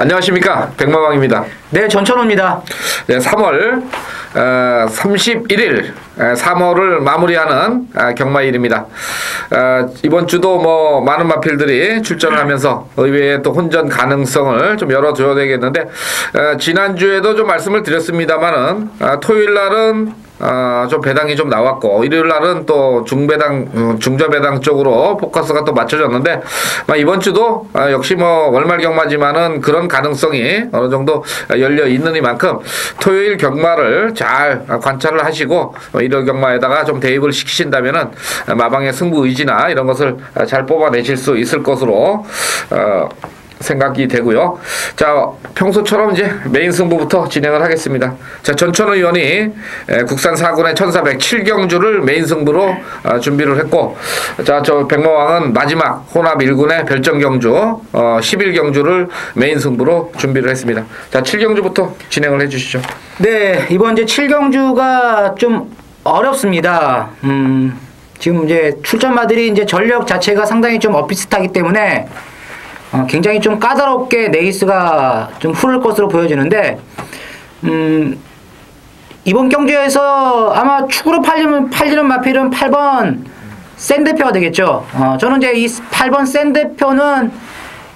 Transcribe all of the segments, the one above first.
안녕하십니까, 백마왕입니다. 네, 전천호입니다. 네, 3월 31일 3월을 마무리하는 경마일입니다. 이번 주도 뭐 많은 마필들이 출전하면서 의외의 또 혼전 가능성을 좀 열어줘야 되겠는데, 지난주에도 좀 말씀을 드렸습니다만은 토요일 날은 좀 배당이 좀 나왔고, 일요일 날은 또 중저배당 쪽으로 포커스가 또 맞춰졌는데, 이번 주도 역시 뭐 월말 경마지만은 그런 가능성이 어느 정도 열려 있는 이만큼 토요일 경마를 잘 관찰을 하시고 일요일 경마에다가 좀 대입을 시키신다면은 마방의 승부 의지나 이런 것을 잘 뽑아내실 수 있을 것으로 생각이 되고요. 자, 평소처럼 이제 메인 승부부터 진행을 하겠습니다. 자, 전천후 의원이 국산 4군의 1407경주를 메인 승부로 준비를 했고, 자, 저 백마왕은 마지막 혼합 1군의 별정경주 11경주를 메인 승부로 준비를 했습니다. 자, 7경주부터 진행을 해주시죠. 네, 이번 이제 7경주가 좀 어렵습니다. 지금 이제 출전마들이 이제 전력 자체가 상당히 좀 엇비슷하기 때문에 굉장히 좀 까다롭게 레이스가 좀 흐를 것으로 보여지는데, 이번 경주에서 아마 축으로 팔리는 마필은 8번 센대표가 되겠죠. 저는 이제 이 8번 센대표는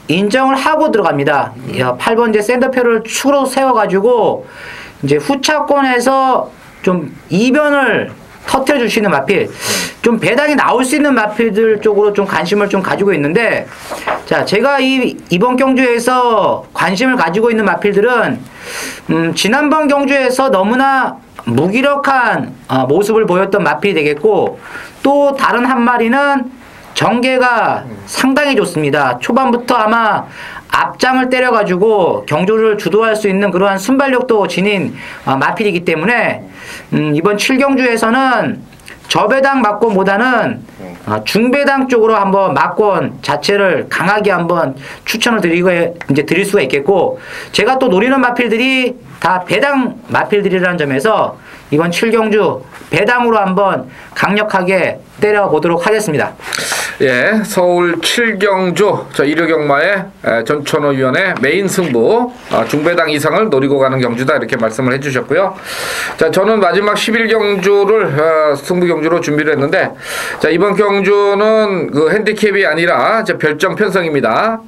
인정을 하고 들어갑니다. 8번 이제 센대표를 축으로 세워가지고 이제 후차권에서 좀 이변을 터뜨려 주시는 마필, 좀 배당이 나올 수 있는 마필들 쪽으로 좀 관심을 좀 가지고 있는데, 자, 제가 이번 경주에서 관심을 가지고 있는 마필들은 지난번 경주에서 너무나 무기력한 모습을 보였던 마필이 되겠고, 또 다른 한 마리는 전개가 상당히 좋습니다. 초반부터 아마 앞장을 때려가지고 경주를 주도할 수 있는 그러한 순발력도 지닌 마필이기 때문에 이번 7경주에서는 저배당 막권보다는 중배당 쪽으로 한번 막권 자체를 강하게 한번 추천을 드릴 수가 있겠고, 제가 또 노리는 마필들이 다 배당 마필들이라는 점에서 이번 7경주 배당으로 한번 강력하게 때려보도록 하겠습니다. 예, 서울 7경주 저 일요 경마의 전천호 위원의 메인 승부 중배당 이상을 노리고 가는 경주다, 이렇게 말씀을 해주셨고요. 자, 저는 마지막 11경주를 승부 경주로 준비를 했는데, 자, 이번 경주는 그 핸디캡이 아니라 이제 별정 편성입니다.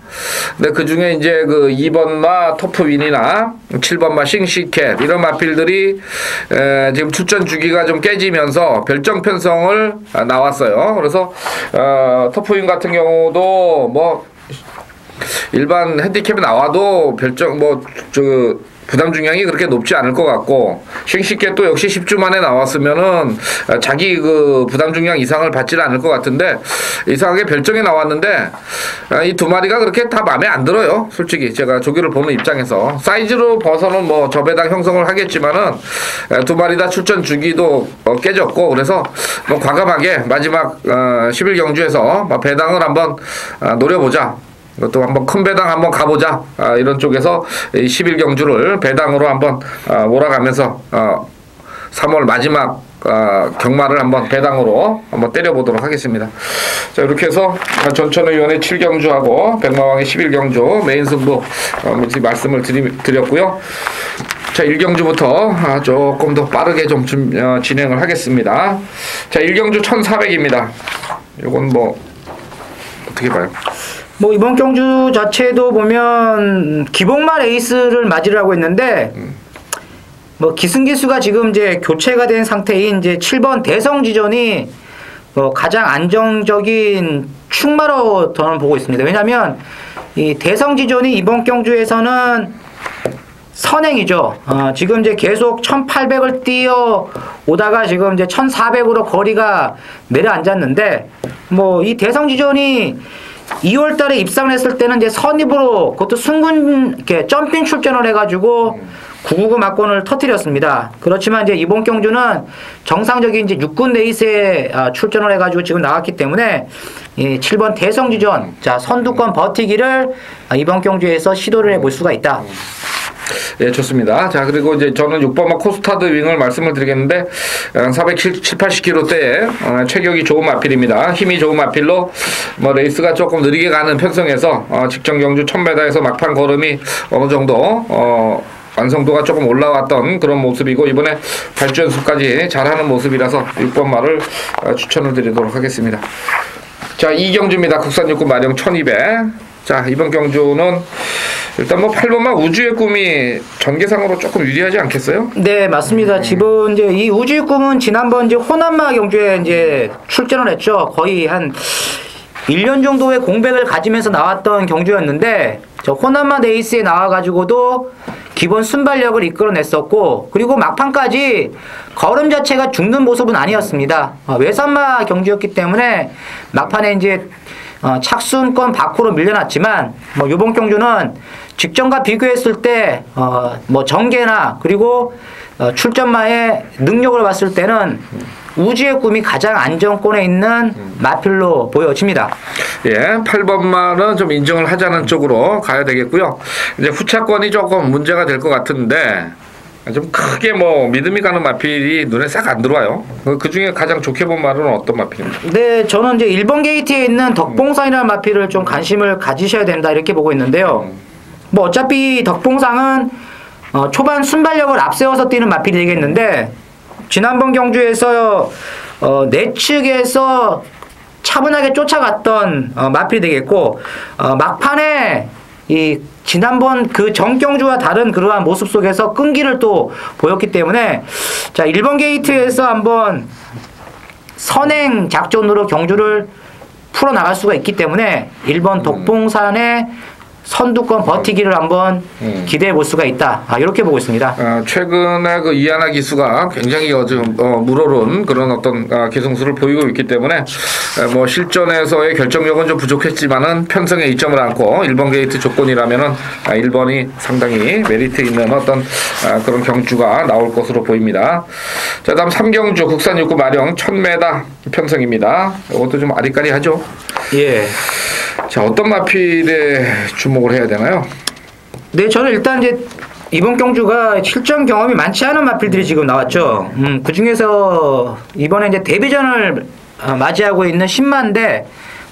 근데 그 중에 이제 그 2번마 토프윈이나 7번마 싱시캣 이런 마필들이 지금 출전 주기가 좀 깨지면서 별정 편성을 나왔어요. 그래서 터프윈 같은 경우도 뭐 일반 핸디캡이 나와도 별정 부담 중량이 그렇게 높지 않을 것 같고, 싱시캣도 역시 10주 만에 나왔으면은 자기 그 부담 중량 이상을 받지는 않을 것 같은데, 이상하게 별정에 나왔는데 이 두 마리가 그렇게 다 마음에 안 들어요. 솔직히 제가 조교를 보는 입장에서 사이즈로 봐서는 뭐 저배당 형성을 하겠지만은 두 마리 다 출전 주기도 깨졌고, 그래서 뭐 과감하게 마지막 11경주에서 배당을 한번 노려보자, 또 한번 큰 배당 한번 가보자, 이런 쪽에서 11경주를 배당으로 한번 몰아가면서 3월 마지막 경마를 한번 배당으로 한번 때려보도록 하겠습니다. 자, 이렇게 해서 전천후 의원의 7경주하고 백마왕의 11경주 메인 승부 말씀을 드렸고요. 자, 1경주부터 조금 더 빠르게 좀 진행을 하겠습니다. 자, 1경주 1400입니다. 요건 뭐 어떻게 봐요? 뭐 이번 경주 자체도 보면 기복말 에이스를 맞이를 하고 있는데, 뭐 기승기수가 지금 이제 교체가 된 상태인 이제 7번 대성지전이 가장 안정적인 축마로 저는 보고 있습니다. 왜냐하면 이 대성지전이 이번 경주에서는 선행이죠. 지금 이제 계속 1800을 뛰어 오다가 지금 이제 1400으로 거리가 내려앉았는데, 뭐 이 대성지전이 2월 달에 입상을 했을 때는 이제 선입으로 그것도 순군 이렇게 점핑 출전을 해가지고 999 막권을 터뜨렸습니다. 그렇지만 이제 이번 경주는 정상적인 이제 6군 레이스에 출전을 해가지고 지금 나왔기 때문에 이 7번 대성지전, 자, 선두권 버티기를 이번 경주에서 시도를 해볼 수가 있다. 예, 좋습니다. 자, 그리고 이제 저는 6번마 코스타드 윙을 말씀을 드리겠는데, 470, 80km대에 체격이 좋은 마필입니다. 힘이 좋은 마필로, 뭐, 레이스가 조금 느리게 가는 편성에서, 직전 경주 1000m에서 막판 걸음이 어느 정도, 완성도가 조금 올라왔던 그런 모습이고, 이번에 발주 연습까지 잘하는 모습이라서 6번마를 추천을 드리도록 하겠습니다. 자, 이 경주입니다. 국산 육군 마령 1200. 자, 이번 경주는 일단 뭐 8번마 우주의 꿈이 전개상으로 조금 유리하지 않겠어요? 네, 맞습니다. 지금 이제 이 우주의 꿈은 지난번 이제 호남마 경주에 이제 출전을 했죠. 거의 한 1년 정도의 공백을 가지면서 나왔던 경주였는데, 저 호남마 레이스에 나와가지고도 기본 순발력을 이끌어냈었고, 그리고 막판까지 걸음 자체가 죽는 모습은 아니었습니다. 외산마 경주였기 때문에 막판에 이제 착순권 밖으로 밀려났지만, 뭐 이번 경주는 직전과 비교했을 때 뭐 전개나 그리고 출전마의 능력을 봤을 때는 우주의 꿈이 가장 안정권에 있는 마필로 보여집니다. 예, 8번마는 좀 인정을 하자는 쪽으로 가야 되겠고요. 이제 후차권이 조금 문제가 될 것 같은데, 좀 크게 뭐 믿음이 가는 마필이 눈에 싹 안 들어와요. 그 중에 가장 좋게 본 말은 어떤 마필입니까? 네, 저는 이제 1번 게이트에 있는 덕봉산이라는 마필을 좀 관심을 가지셔야 된다 이렇게 보고 있는데요. 뭐 어차피 덕봉상은 초반 순발력을 앞세워서 뛰는 마필이 되겠는데, 지난번 경주에서 내측에서 차분하게 쫓아갔던 마필이 되겠고, 막판에 이 지난번 그 전경주와 다른 그러한 모습 속에서 끈기를 또 보였기 때문에, 자, 1번 게이트에서 한번 선행 작전으로 경주를 풀어나갈 수가 있기 때문에 1번 덕봉산의 선두권 버티기를 한번 기대해 볼 수가 있다. 이렇게 보고 있습니다. 최근에 그 이하나 기수가 굉장히 요즘 물오른 그런 어떤 기승수를 보이고 있기 때문에 뭐 실전에서의 결정력은 좀 부족했지만은 편성에 이점을 안고 1번 게이트 조건이라면은 1번이 상당히 메리트 있는 어떤 그런 경주가 나올 것으로 보입니다. 자, 다음 3경주 국산 육군 마령 1000m 편성입니다. 이것도 좀 아리까리하죠. 예. 자, 어떤 마필에 주목을 해야 되나요? 네, 저는 일단 이제 이번 경주가 실전 경험이 많지 않은 마필들이 지금 나왔죠. 그 중에서 이번에 이제 데뷔전을 맞이하고 있는 10만대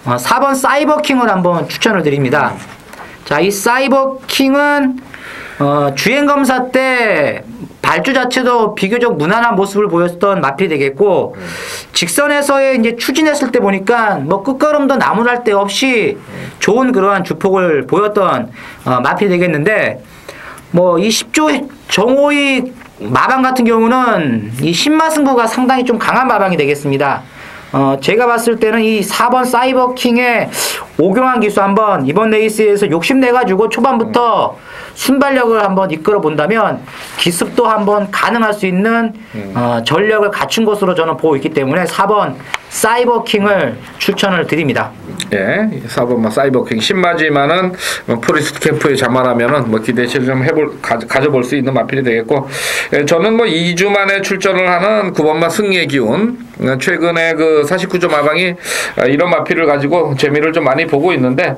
4번 사이버킹을 한번 추천을 드립니다. 자, 이 사이버킹은 주행 검사 때 발주 자체도 비교적 무난한 모습을 보였던 마필이 되겠고, 직선에서의 이제 추진했을 때 보니까 뭐 끝걸음도 나무랄 데 없이 좋은 그러한 주폭을 보였던 마필이 되겠는데, 뭐 이 10조 정호의 마방 같은 경우는 이 신마승부가 상당히 좀 강한 마방이 되겠습니다. 제가 봤을 때는 이 4번 사이버킹의 오경환 기수 한번 이번 레이스에서 욕심내가지고 초반부터 순발력을 한번 이끌어 본다면 기습도 한번 가능할 수 있는 전력을 갖춘 것으로 저는 보고 있기 때문에 4번 사이버킹을 추천을 드립니다. 예, 4번 사이버킹 신마지만은 포리스트 캠프에 자만하면은 뭐 기대치를 좀 가져볼 수 있는 마필이 되겠고, 예, 저는 뭐 2주 만에 출전을 하는 9번마 승리의 기운, 최근에 그 49조 마방이 이런 마필을 가지고 재미를 좀 많이 보고 있는데,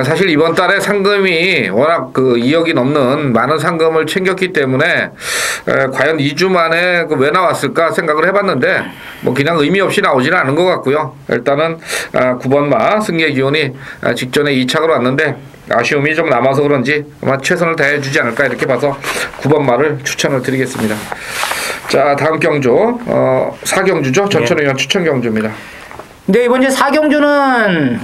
사실 이번 달에 상금이 워낙 그 2억이 넘는 많은 상금을 챙겼기 때문에 과연 2주 만에 왜 나왔을까 생각을 해봤는데 뭐 그냥 의미 없이 나오지는 않은 것 같고요. 일단은 9번마 승리의 기운이 직전에 2착으로 왔는데 아쉬움이 좀 남아서 그런지 아마 최선을 다해주지 않을까 이렇게 봐서 9번마를 추천을 드리겠습니다. 자, 다음 경주 4경주죠. 전천의원 추천 경주입니다. 네, 이번 이제 4경주는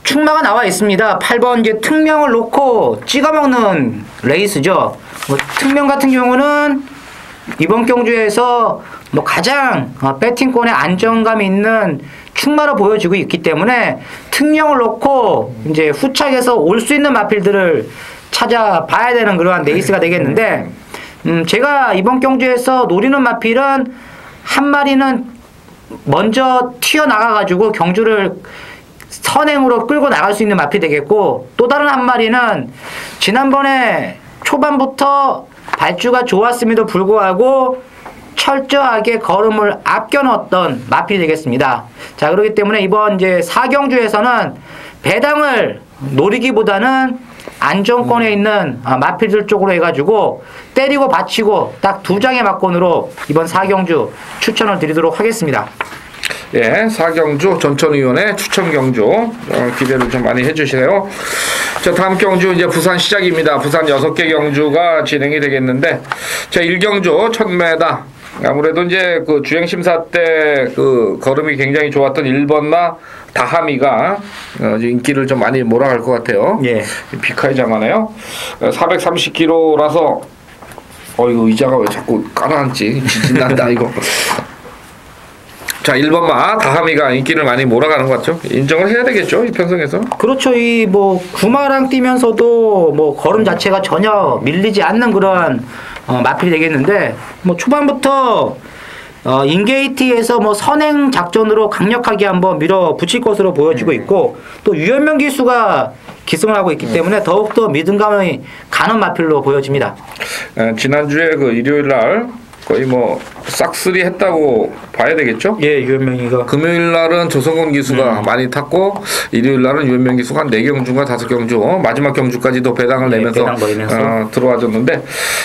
충마가 나와 있습니다. 8번 이제 특명을 놓고 찍어먹는 레이스죠. 뭐 특명 같은 경우는 이번 경주에서 뭐 가장 배팅권에 안정감 있는 충마로 보여지고 있기 때문에 특명을 놓고 이제 후착에서 올 수 있는 마필들을 찾아봐야 되는 그러한 레이스가 되겠는데, 제가 이번 경주에서 노리는 마필은 한 마리는 먼저 튀어나가가지고 경주를 선행으로 끌고 나갈 수 있는 마필이 되겠고, 또 다른 한 마리는 지난번에 초반부터 발주가 좋았음에도 불구하고 철저하게 걸음을 아껴 넣었던 마필이 되겠습니다. 자, 그렇기 때문에 이번 이제 4경주에서는 배당을 노리기보다는 안정권에 있는 마필들 쪽으로 해가지고 때리고 받치고 딱 2장의 막권으로 이번 4경주 추천을 드리도록 하겠습니다. 예, 4경주 전천위원회 추천 경주 기대를 좀 많이 해주시네요. 자, 다음 경주 이제 부산 시작입니다. 부산 6개 경주가 진행이 되겠는데, 자, 1경주 1000m. 아무래도 이제 그 주행 심사 때 그 걸음이 굉장히 좋았던 1번마 다하미가 인기를 좀 많이 몰아갈 것 같아요. 예. 비카이 장하네요. 430kg라서 이거 의자가 왜 자꾸 깔아앉지? 지진난다 이거. 자, 1번마 다하미가 인기를 많이 몰아가는 것 같죠? 인정을 해야 되겠죠, 이 편성에서. 그렇죠. 이 뭐 구마랑 뛰면서도 뭐 걸음 자체가 전혀 밀리지 않는 그런 마필이 되겠는데, 뭐 초반부터 인게이트에서 뭐 선행 작전으로 강력하게 한번 밀어붙일 것으로 보여지고 있고, 또 유현명 기수가 기승을 하고 있기 때문에 더욱더 믿음감이 가는 마필로 보여집니다. 지난주에 그 일요일 날 거의 뭐 싹쓸이 했다고 봐야 되겠죠? 예, 유현명이가. 금요일 날은 조성근 기수가 많이 탔고, 일요일 날은 유현명 기수가 한 4경주인가 5경주, 마지막 경주까지도 배당을 내면서 들어와줬는데,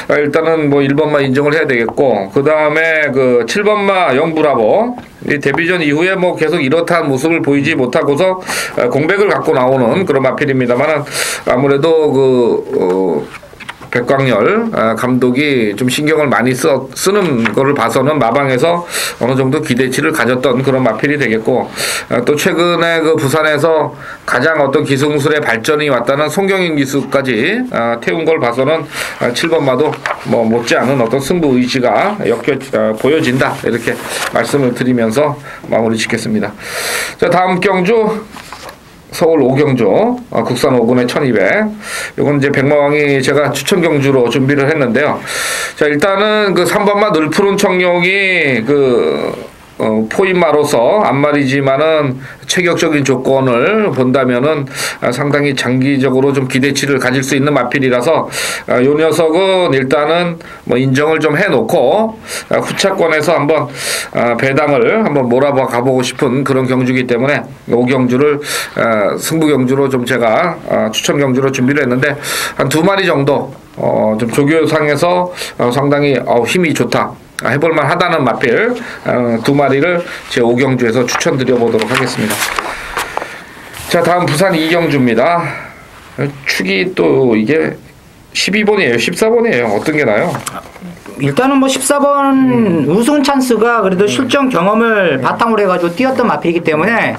일단은 뭐 1번마 인정을 해야 되겠고, 그 다음에 그 7번마 영브라보, 이 데뷔전 이후에 뭐 계속 이렇다한 모습을 보이지 못하고서 공백을 갖고 나오는 그런 마필입니다만, 아무래도 백광열 감독이 좀 신경을 많이 쓰는 거를 봐서는 마방에서 어느 정도 기대치를 가졌던 그런 마필이 되겠고, 또 최근에 그 부산에서 가장 어떤 기승술의 발전이 왔다는 송경인 기수까지 태운 걸 봐서는 7번마도 뭐 못지않은 어떤 승부 의지가 보여진다, 이렇게 말씀을 드리면서 마무리 짓겠습니다. 자, 다음 경주 서울 5경주 국산 5군의 1200. 이건 이제 백마왕이 제가 추천 경주로 준비를 했는데요. 자, 일단은 그 3번마 늘푸른 청룡이 포인마로서 앞말이지만은 체격적인 조건을 본다면은 상당히 장기적으로 좀 기대치를 가질 수 있는 마필이라서 요 녀석은 일단은 뭐 인정을 좀 해놓고 후차권에서 한번 배당을 한번 몰아봐 가보고 싶은 그런 경주이기 때문에 5경주를 승부 경주로 좀 제가 추천 경주로 준비를 했는데, 한 2마리 정도 좀 조교상에서 상당히 힘이 좋다, 해볼만 하다는 마필 2마리를 제 5경주에서 추천드려보도록 하겠습니다. 자, 다음 부산 2경주입니다. 축이 또 이게 12번이에요? 14번이에요? 어떤 게 나요? 일단은 뭐 14번 우승 찬스가 그래도 실전 경험을 바탕으로 해가지고 뛰었던 마필이기 때문에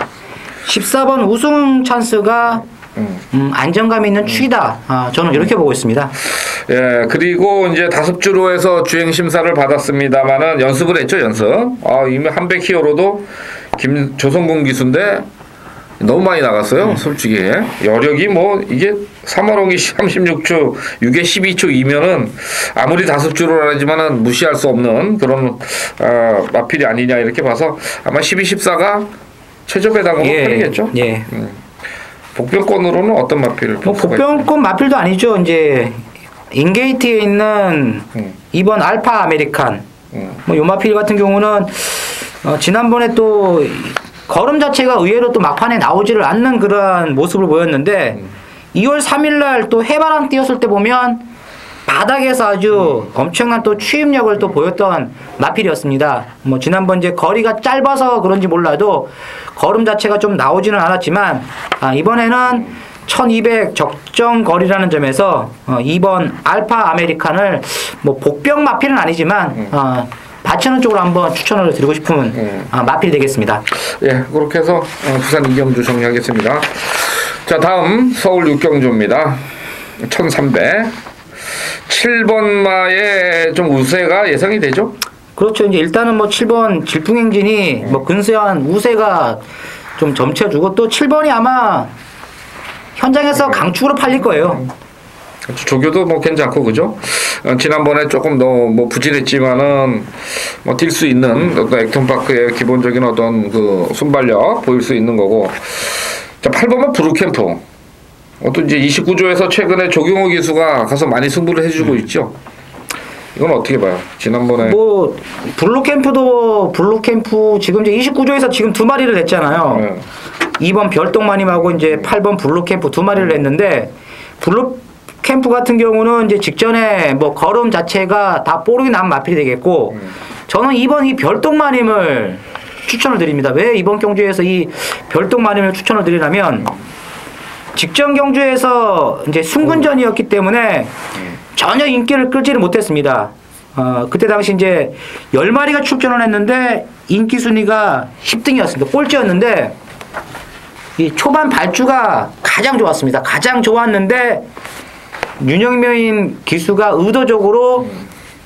14번 우승 찬스가 안정감 있는 축이다. 저는 이렇게 보고 있습니다. 예, 그리고 이제 다습주로 해서 주행 심사를 받았습니다만은 연습을 했죠, 연습. 이미 한백 히어로도 조성근 기수인데 너무 많이 나갔어요, 솔직히. 여력이 뭐 이게 3월홍이 36초, 6에 12초이면은 아무리 다습주로 하지만은 무시할 수 없는 그런 마필이 아니냐, 이렇게 봐서 아마 12, 14가 최저 배당으로 팔리겠죠. 예. 복병권으로는 어떤 마필을? 뭐 복병권 마필도 아니죠. 이제 인게이트에 있는 2번 알파 아메리칸. 뭐 요 마필 같은 경우는 지난번에 또 걸음 자체가 의외로 또 막판에 나오지를 않는 그런 모습을 보였는데 2월 3일날 또 해바람 뛰었을 때 보면 바닥에서 아주 엄청난 또 추임력을 또 보였던 마필이었습니다. 뭐 지난번 이제 거리가 짧아서 그런지 몰라도 걸음 자체가 좀 나오지는 않았지만 이번에는 1200 적정 거리라는 점에서 2번 알파 아메리칸을 뭐 복병 마필은 아니지만 받치는 쪽으로 한번 추천을 드리고 싶은 마필이 되겠습니다. 예, 그렇게 해서 부산 2경주 정리하겠습니다. 자, 다음 서울 6경주입니다. 1300. 7번마의 좀 우세가 예상이 되죠? 그렇죠. 이제 일단은 뭐 7번 질풍행진이 뭐 근소한 우세가 좀 점쳐주고, 또 7번이 아마 현장에서 강축으로 팔릴 거예요. 조교도 뭐 괜찮고, 그죠? 지난번에 조금 더 뭐 부진했지만은 뭐 뛸 수 있는 어떤 액턴파크의 기본적인 어떤 그 순발력 보일 수 있는 거고. 자, 8번은 브루캠프. 어떤 이제 29조에서 최근에 조경호 기수가 가서 많이 승부를 해주고 있죠. 이건 어떻게 봐요? 지난번에 뭐 블루캠프 지금 이제 29조에서 지금 2마리를 냈잖아요. 2번 별똥마님하고 이제 8번 블루캠프 2마리를 냈는데 캠프 같은 경우는 이제 직전에 뭐 걸음 자체가 다 뽀록이 난 마필이 되겠고, 저는 이번 이 별똥마님을 추천을 드립니다. 왜 이번 경주에서 이 별똥마님을 추천을 드리냐면, 직전 경주에서 이제 승근전이었기 때문에 전혀 인기를 끌지를 못했습니다. 그때 당시 이제 10마리가 출전을 했는데 인기 순위가 10등이었습니다. 꼴찌였는데 이 초반 발주가 가장 좋았습니다. 가장 좋았는데 윤영명인 기수가 의도적으로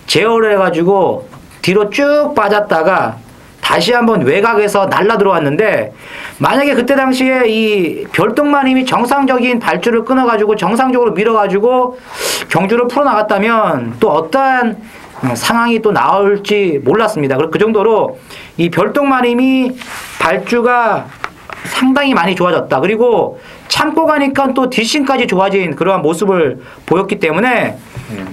제어를 해가지고 뒤로 쭉 빠졌다가 다시 한번 외곽에서 날라 들어왔는데, 만약에 그때 당시에 이 별똥마님이 정상적인 발주를 끊어가지고 정상적으로 밀어가지고 경주를 풀어나갔다면 또 어떠한 상황이 또 나올지 몰랐습니다. 그 정도로 이 별똥마님이 발주가 상당히 많이 좋아졌다. 그리고 참고 가니까 또 뒷심까지 좋아진 그러한 모습을 보였기 때문에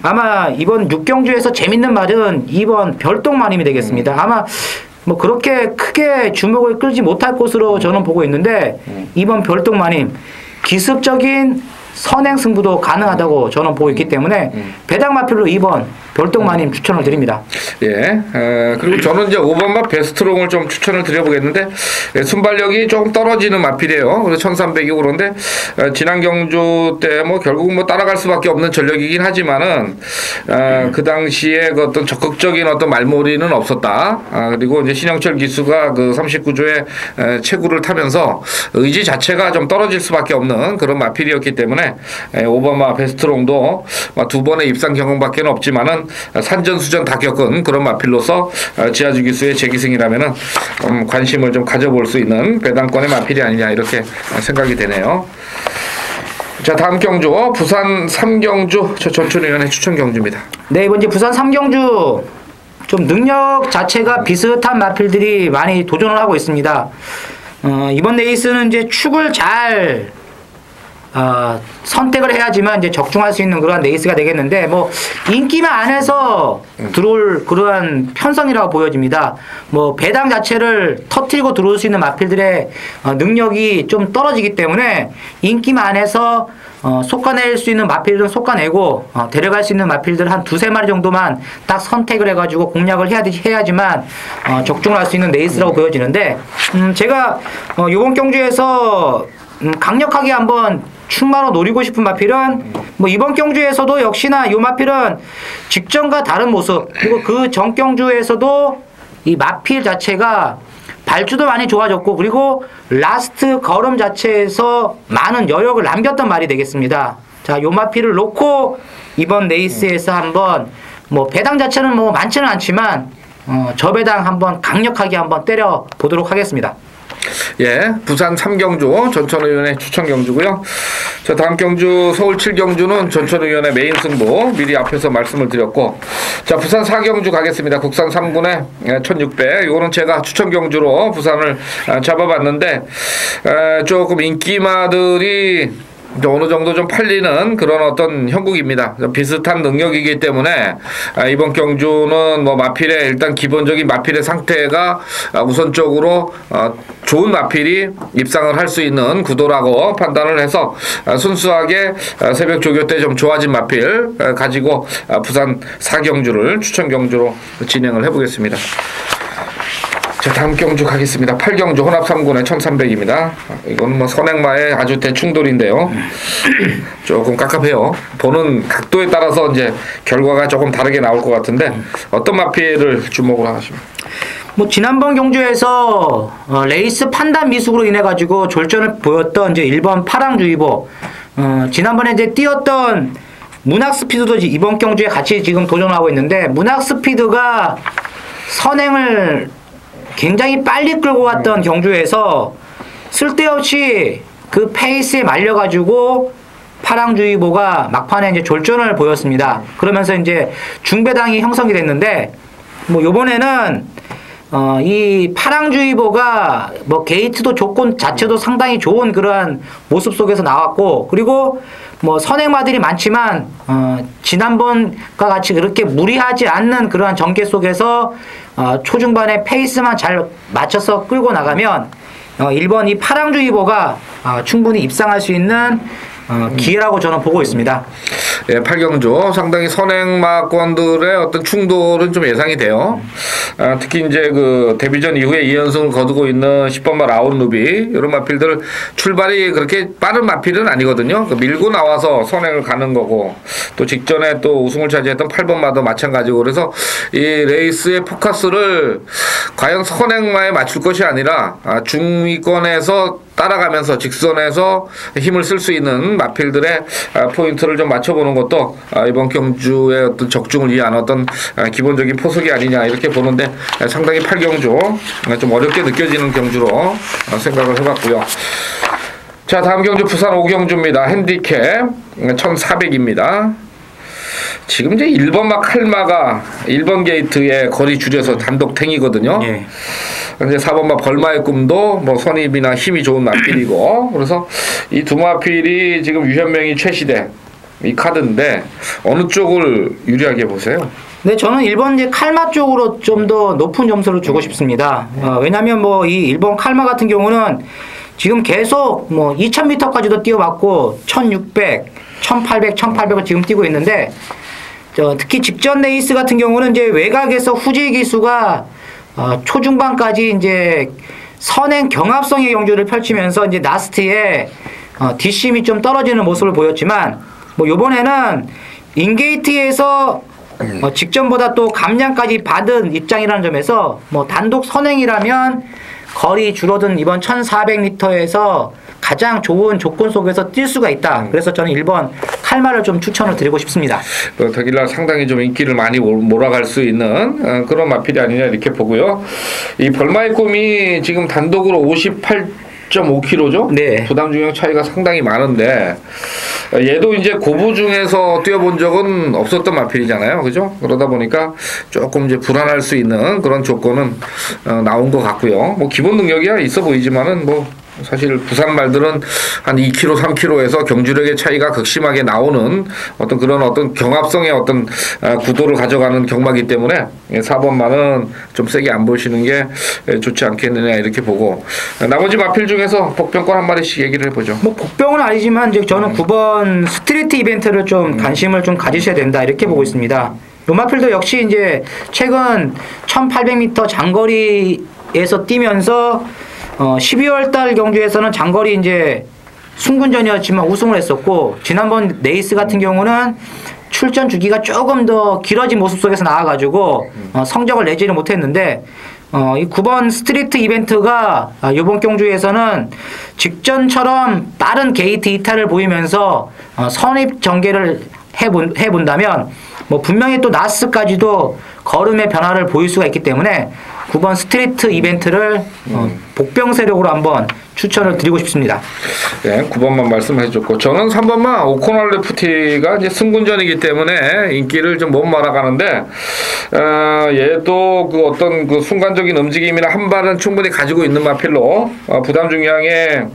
아마 이번 6경주에서 재밌는 말은 이번 별똥마님이 되겠습니다. 아마 뭐 그렇게 크게 주목을 끌지 못할 것으로 저는 보고 있는데, 이번 별똥마님 기습적인 선행 승부도 가능하다고 저는 보고 있기 때문에 배당 마필로 2번 별똥마님 추천을 드립니다. 예. 그리고 저는 이제 5번마 베스트롱을 좀 추천을 드려보겠는데, 순발력이 조금 떨어지는 마필이에요. 그래서 1300이고 그런데, 지난 경주 때 뭐 결국 뭐 따라갈 수밖에 없는 전력이긴 하지만은, 그 당시에 그 어떤 적극적인 어떤 말몰이는 없었다. 그리고 이제 신영철 기수가 그 39조의 체구를 타면서 의지 자체가 좀 떨어질 수밖에 없는 그런 마필이었기 때문에, 5번마 베스트롱도 두 번의 입상 경험밖에 없지만은 산전수전 다 겪은 그런 마필로서 지하주 기수의 재기승이라면은 관심을 좀 가져볼 수 있는 배당권의 마필이 아니냐 이렇게 생각이 되네요. 자, 다음 경주 부산 3경주 전천위원회 추천 경주입니다. 네, 이번 이제 부산 3경주 좀 능력 자체가 비슷한 마필들이 많이 도전을 하고 있습니다. 이번 레이스는 이제 축을 잘 선택을 해야지만 이제 적중할 수 있는 그러한 레이스가 되겠는데, 뭐 인기만 안에서 들어올 그러한 편성이라고 보여집니다. 뭐 배당 자체를 터뜨리고 들어올 수 있는 마필들의 능력이 좀 떨어지기 때문에 인기만 안에서 솎아낼 수 있는 마필들은 솎아내고 데려갈 수 있는 마필들 한 2-3마리 정도만 딱 선택을 해가지고 공략을 해야지만 적중을 할 수 있는 레이스라고 보여지는데, 제가 이번 경주에서 강력하게 한번 충마로 노리고 싶은 마필은 뭐 이번 경주에서도 역시나 이 마필은 직전과 다른 모습, 그리고 그 전 경주에서도 이 마필 자체가 발주도 많이 좋아졌고, 그리고 라스트 걸음 자체에서 많은 여력을 남겼던 말이 되겠습니다. 자, 요 마필을 놓고 이번 레이스에서 한번 뭐 배당 자체는 뭐 많지는 않지만 저배당 한번 강력하게 한번 때려 보도록 하겠습니다. 예, 부산 3경주 전천의원의 추천 경주고요. 자, 다음 경주 서울 7경주는 전천의원의 메인 승부 미리 앞에서 말씀을 드렸고, 자, 부산 4경주 가겠습니다. 국산 3군의 1600. 이거는 제가 추천 경주로 부산을 잡아봤는데, 조금 인기마들이 어느 정도 좀 팔리는 그런 어떤 형국입니다. 비슷한 능력이기 때문에 이번 경주는 뭐 마필의 일단 기본적인 마필의 상태가 우선적으로 좋은 마필이 입상을 할 수 있는 구도라고 판단을 해서 순수하게 새벽 조교 때 좀 좋아진 마필 가지고 부산 4경주를 추천 경주로 진행을 해보겠습니다. 자, 다음 경주 가겠습니다. 8경주 혼합 3군의 1300입니다. 이건 뭐 선행마의 아주 대충돌인데요. 조금 깝깝해요. 보는 각도에 따라서 이제 결과가 조금 다르게 나올 것 같은데, 어떤 마필을 주목을 하십니까? 뭐 지난번 경주에서 레이스 판단 미숙으로 인해 가지고 졸전을 보였던 이제 1번 파랑주의보, 지난번에 이제 뛰었던 문학 스피드도 이번 경주에 같이 지금 도전하고 있는데, 문학 스피드가 선행을 굉장히 빨리 끌고 왔던 경주에서 쓸데없이 그 페이스에 말려가지고 파랑주의보가 막판에 이제 졸전을 보였습니다. 그러면서 이제 중배당이 형성이 됐는데, 뭐 요번에는 이 파랑주의보가 뭐 게이트도 조건 자체도 상당히 좋은 그러한 모습 속에서 나왔고, 그리고 뭐 선행마들이 많지만 지난번과 같이 그렇게 무리하지 않는 그러한 전개 속에서 초중반에 페이스만 잘 맞춰서 끌고 나가면 1번 이 파랑주의보가 충분히 입상할 수 있는 기회라고 저는 보고 있습니다. 예, 8경주 상당히 선행마권들의 어떤 충돌은 좀 예상이 돼요. 특히 이제 그 데뷔전 이후에 2연승을 거두고 있는 10번마 아웃루비 이런 마필들 출발이 그렇게 빠른 마필은 아니거든요. 그 밀고 나와서 선행을 가는 거고 또 직전에 또 우승을 차지했던 8번마도 마찬가지고 그래서 이 레이스의 포커스를 과연 선행마에 맞출 것이 아니라 중위권에서 따라가면서 직선에서 힘을 쓸 수 있는 마필들의 포인트를 좀 맞춰보는 것도 이번 경주의 어떤 적중을 위한 어떤 기본적인 포석이 아니냐 이렇게 보는데 상당히 8경주 좀 어렵게 느껴지는 경주로 생각을 해봤고요. 자, 다음 경주 부산 5경주입니다. 핸디캡 1400입니다. 지금 이제 1번마 칼마가 1번 게이트에 거리 줄여서 단독 탱이거든요. 예. 이제 4번마 벌마의 꿈도 뭐 선입이나 힘이 좋은 마필이고 그래서 이 두 마필이 지금 유현명이 최시대 이 카드인데 어느 쪽을 유리하게 보세요? 네, 저는 1번 이제 칼마 쪽으로 좀 더 높은 점수를 주고 싶습니다. 왜냐면 뭐 이 1번 칼마 같은 경우는 지금 계속 뭐 2000m까지도 뛰어봤고 1600, 1800, 1800을 지금 뛰고 있는데 특히 직전 레이스 같은 경우는 이제 외곽에서 후지 기수가 초중반까지 이제 선행 경합성의 경주를 펼치면서 이제 라스트에 뒷심이 좀 떨어지는 모습을 보였지만 뭐 요번에는 인게이트에서 직전보다 또 감량까지 받은 입장이라는 점에서 뭐 단독 선행이라면 거리 줄어든 이번 1400m에서 가장 좋은 조건 속에서 뛸 수가 있다. 그래서 저는 1번 칼마를 좀 추천을 드리고 싶습니다. 더길라 상당히 좀 인기를 많이 몰아갈 수 있는 그런 마필이 아니냐 이렇게 보고요. 이 벌마의 꿈이 지금 단독으로 58.5kg죠? 네. 부담 중량 차이가 상당히 많은데 얘도 이제 고부 중에서 뛰어본 적은 없었던 마필이잖아요. 그죠? 그러다 보니까 조금 이제 불안할 수 있는 그런 조건은 나온 것 같고요. 뭐 기본 능력이야 있어 보이지만은 뭐 사실 부산 말들은 한 2kg, 3kg에서 경주력의 차이가 극심하게 나오는 어떤 그런 어떤 경합성의 어떤 구도를 가져가는 경마기 때문에 4번만은 좀 세게 안 보시는 게 좋지 않겠느냐 이렇게 보고 나머지 마필 중에서 복병권 한 마리씩 얘기를 해보죠. 뭐 복병은 아니지만 이제 저는 9번 스트리트 이벤트를 좀 관심을 좀 가지셔야 된다 이렇게 보고 있습니다. 요 마필도 역시 이제 최근 1800m 장거리에서 뛰면서 12월 달 경주에서는 장거리 이제 순군전이었지만 우승을 했었고 지난번 레이스 같은 경우는 출전 주기가 조금 더 길어진 모습 속에서 나와가지고 성적을 내지를 못했는데 이 9번 스트리트 이벤트가 이번 경주에서는 직전처럼 빠른 게이트 이탈을 보이면서 선입 전개를 해본다면 뭐 분명히 또 나스까지도 걸음의 변화를 보일 수가 있기 때문에 9번 스트리트 이벤트를 복병 세력으로 한번 추천을 드리고 싶습니다. 네, 9번만 말씀해 줬고 저는 3번만 오코널 레프티가 이제 승군전이기 때문에 인기를 좀 못 말아가는데 얘도 그 어떤 그 순간적인 움직임이나 한 발은 충분히 가지고 있는 마필로 부담 중량에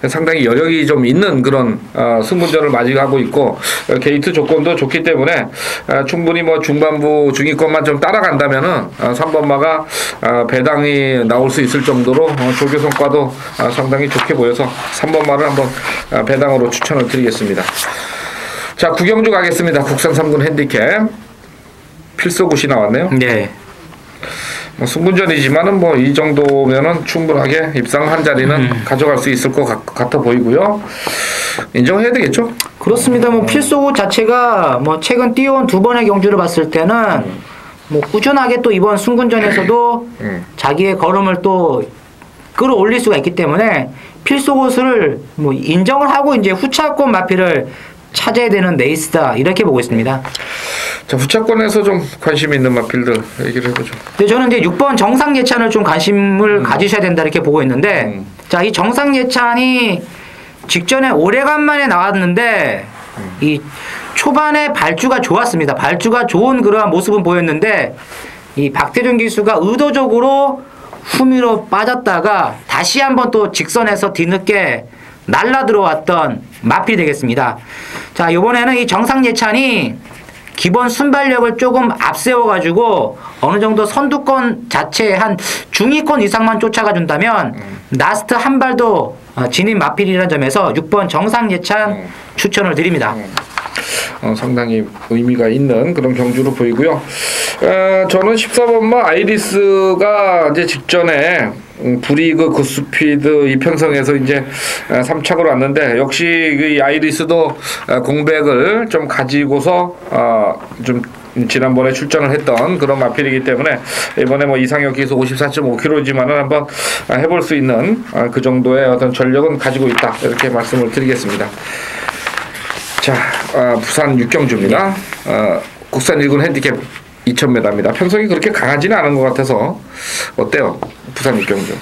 상당히 여력이 좀 있는 그런 승군전을 맞이하고 있고 게이트 조건도 좋기 때문에 충분히 뭐 중반부 중위권만 좀 따라간다면은 3번마가 배당이 나올 수 있을 정도로 조교 성과도 상당히 좋게 보여서 3번마를 한번 배당으로 추천을 드리겠습니다. 자, 구경주 가겠습니다. 국산 3군 핸디캡 필소굿이 나왔네요. 네. 승분전이지만은 뭐 이 정도면은 충분하게 입상 한 자리는 가져갈 수 있을 것 같아 보이고요. 인정해야 되겠죠? 그렇습니다. 뭐 필소굿 자체가 뭐 최근 뛰어온 두 번의 경주를 봤을 때는 뭐 꾸준하게 또 이번 순군전에서도 자기의 걸음을 또 끌어올릴 수가 있기 때문에 필소굿을 뭐 인정을 하고 이제 후차권 마필을 찾아야 되는 레이스다 이렇게 보고 있습니다. 자, 후차권에서 좀 관심 있는 마필들 얘기를 해보죠. 근데 저는 이제 6번 정상 예찬을 좀 관심을 가지셔야 된다 이렇게 보고 있는데 자, 이 정상 예찬이 직전에 오래간만에 나왔는데 이 초반에 발주가 좋았습니다. 발주가 좋은 그러한 모습은 보였는데 이 박태준 기수가 의도적으로 후미로 빠졌다가 다시 한번 또 직선에서 뒤늦게 날라 들어왔던 마필이 되겠습니다. 자, 이번에는 이 정상 예찬이 기본 순발력을 조금 앞세워가지고 어느 정도 선두권 자체에 한 중위권 이상만 쫓아가 준다면 라스트 한 발도 진입 마필이라는 점에서 6번 정상 예찬 추천을 드립니다. 상당히 의미가 있는 그런 경주로 보이고요. 저는 14번마 아이리스가 이제 직전에 브리그 굿스피드 이 편성에서 이제 3착으로 왔는데 역시 이 아이리스도 공백을 좀 가지고서 좀 지난번에 출전을 했던 그런 마필이기 때문에 이번에 뭐 이상혁 기수 54.5kg지만은 한번 해볼 수 있는 그 정도의 어떤 전력은 가지고 있다 이렇게 말씀을 드리겠습니다. 자, 부산 육경주입니다. 국산 1군 핸디캡 2000m입니다. 편성이 그렇게 강하지는 않은 것 같아서 어때요? 부산 육경주.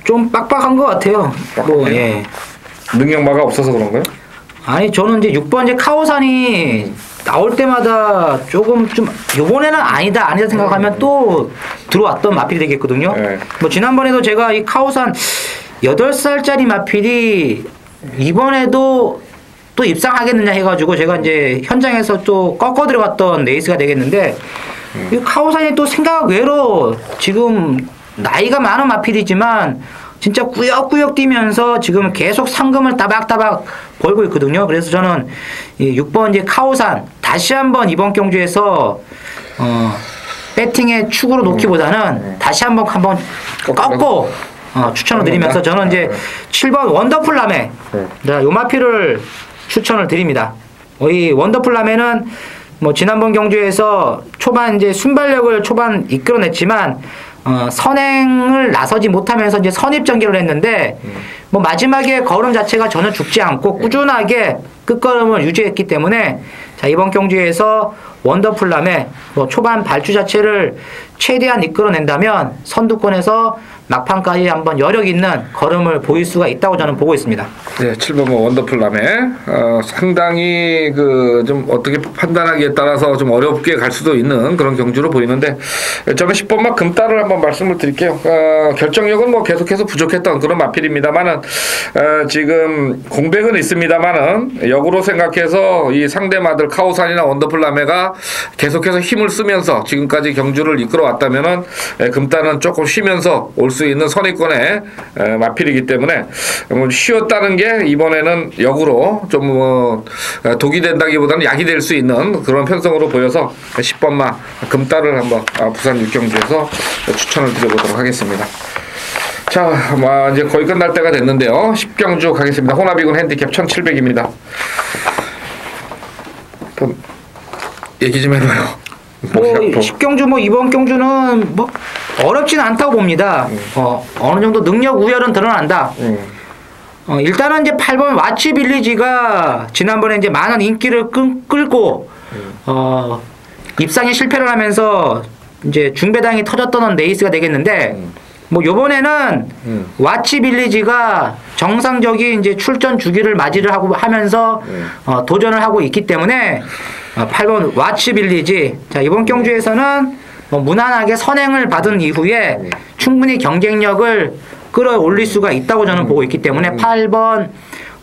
좀 빡빡한 것 같아요. 뭐, 예. 능력마가 없어서 그런가요? 아니 저는 이제 6번 이제 카오산이 나올 때마다 조금 좀 요번에는 아니다 생각하면 또 들어왔던 마필이 되겠거든요. 네. 뭐 지난번에도 제가 이 카오산 8살짜리 마필이 이번에도 또 입상하겠느냐 해가지고 제가 이제 현장에서 또 꺾어 들어갔던 레이스가 되겠는데 이 카오산이 또 생각 외로 지금 나이가 많은 마필이지만 진짜 꾸역꾸역 뛰면서 지금 계속 상금을 따박따박 벌고 있거든요. 그래서 저는 이 6번 이제 카오산 다시 한번 이번 경주에서 배팅의 축으로 놓기보다는 다시 한번 꺾고 추천을 드리면서 저는 이제 7번 원더풀 라메 요 마필을 추천을 드립니다. 이 원더풀 라메는 뭐 지난번 경주에서 초반 이제 순발력을 초반 이끌어냈지만 선행을 나서지 못하면서 이제 선입 전개를 했는데 뭐 마지막에 걸음 자체가 전혀 죽지 않고 꾸준하게 끝걸음을 유지했기 때문에 자 이번 경주에서 원더풀 라메 뭐 초반 발주 자체를 최대한 이끌어낸다면 선두권에서 막판까지 한번 여력 있는 걸음을 보일 수가 있다고 저는 보고 있습니다. 네, 7번 원더풀 라메 상당히 그 좀 어떻게 판단하기에 따라서 좀 어렵게 갈 수도 있는 그런 경주로 보이는데 저는 10번마 금따를 한번 말씀을 드릴게요. 결정력은 뭐 계속해서 부족했던 그런 마필입니다만은 지금 공백은 있습니다만은 역으로 생각해서 이 상대마들 카오산이나 원더풀 라메가 계속해서 힘을 쓰면서 지금까지 경주를 이끌어 왔다면은 금따는 조금 쉬면서 올 수 있는 선의권의 마필이기 때문에 뭐 쉬었다는 게 이번에는 역으로 좀 독이 된다기보다는 약이 될 수 있는 그런 편성으로 보여서 10번마 금따를 한번 부산 육경주에서 추천을 드려보도록 하겠습니다. 자, 이제 거의 끝날 때가 됐는데요. 10경주 가겠습니다. 호나비군 핸디캡 1700입니다. 얘기 좀 해봐요. 뭐 10경주 뭐 이번 경주는 뭐 어렵지는 않다고 봅니다. 어느 정도 능력 우열은 드러난다. 일단은 이제 8번 와치 빌리지가 지난번에 이제 많은 인기를 끌고 입상에 실패를 하면서 이제 중배당이 터졌던 레이스가 되겠는데 뭐 요번에는 와치 빌리지가 정상적인 이제 출전 주기를 맞이를 하면서 도전을 하고 있기 때문에 8번 와치 빌리지 자 이번 경주에서는 뭐 무난하게 선행을 받은 이후에 충분히 경쟁력을 끌어올릴 수가 있다고 저는 보고 있기 때문에 8번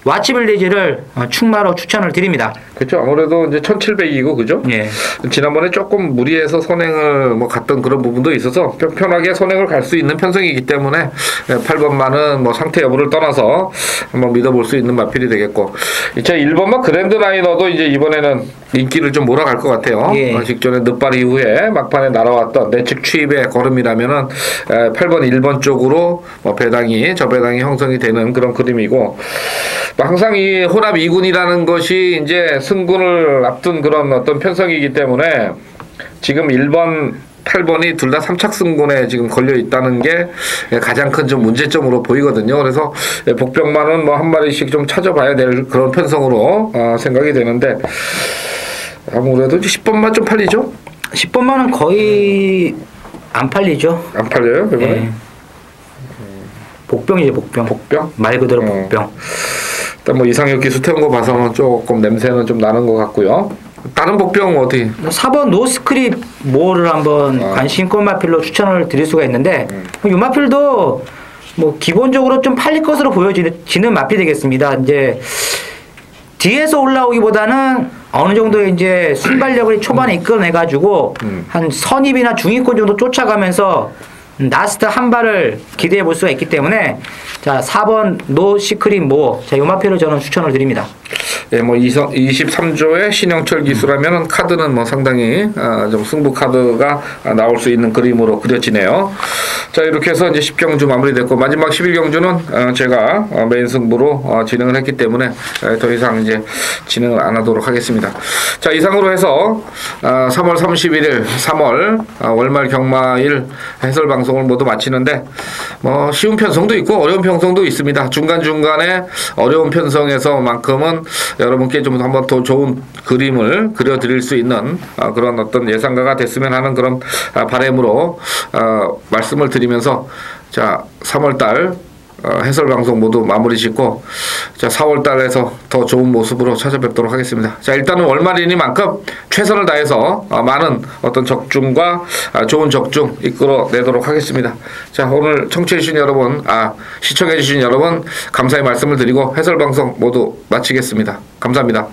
와치 빌리지를 충마로 추천을 드립니다. 그렇죠. 아무래도 이제 1700이고 그죠? 예. 지난번에 조금 무리해서 선행을 뭐 갔던 그런 부분도 있어서 편하게 선행을 갈 수 있는 편성이기 때문에 8번만은 뭐 상태 여부를 떠나서 한번 믿어볼 수 있는 마필이 되겠고 이제 1번만 그랜드 라이너도 이제 이번에는 인기를 좀 몰아갈 것 같아요. 예. 직전에 늦발 이후에 막판에 날아왔던 내측 추입의 걸음이라면은 8번 1번 쪽으로 뭐 배당이 저 배당이 형성이 되는 그런 그림이고 항상 이 혼합 2군이라는 것이 이제 승군을 앞둔 그런 어떤 편성이기 때문에 지금 1번, 8번이 둘 다 3착 승군에 지금 걸려 있다는 게 가장 큰 좀 문제점으로 보이거든요. 그래서 복병만은 뭐 한 마리씩 좀 찾아봐야 될 그런 편성으로 생각이 되는데 아무래도 10번만 좀 팔리죠? 10번만은 거의 안 팔리죠. 안 팔려요? 이번에? 네. 복병이죠, 복병. 복병? 말 그대로 복병. 일단 뭐 이상혁 기수 태운 거 봐서는 조금 냄새는 좀 나는 것 같고요. 다른 복병은 어디? 4번 노스크립 모어를 한번 관심권 마필로 추천을 드릴 수가 있는데 이 마필도 뭐 기본적으로 좀 팔릴 것으로 보여지는 마필이 되겠습니다. 이제 뒤에서 올라오기보다는 어느 정도 이제 순발력을 초반에 이끌어내가지고 한 선입이나 중위권 정도 쫓아가면서 라스트 한 발을 기대해 볼 수가 있기 때문에 자 4번 노 시크릿 모 자 요마표를 저는 추천을 드립니다. 예, 뭐 23조의 신영철 기수라면 카드는 뭐 상당히 좀 승부 카드가 나올 수 있는 그림으로 그려지네요. 자 이렇게 해서 이제 10경주 마무리됐고 마지막 11경주는 제가 메인 승부로 진행을 했기 때문에 더 이상 이제 진행을 안 하도록 하겠습니다. 자 이상으로 해서 3월 31일 3월 월말 경마일 해설 방송을 모두 마치는데 뭐 쉬운 편성도 있고 어려운 편성도 있습니다. 중간중간에 어려운 편성에서만큼은 여러분께 좀 한번 더 좋은 그림을 그려드릴 수 있는 그런 어떤 예상가가 됐으면 하는 그런 바람으로 말씀을 드리면서 자 3월달 해설 방송 모두 마무리 짓고 자 4월달에서 더 좋은 모습으로 찾아뵙도록 하겠습니다. 자 일단은 월말이니만큼 최선을 다해서 많은 어떤 적중과 좋은 적중 이끌어내도록 하겠습니다. 자 오늘 청취해주신 여러분 시청해주신 여러분 감사의 말씀을 드리고 해설 방송 모두 마치겠습니다. 감사합니다.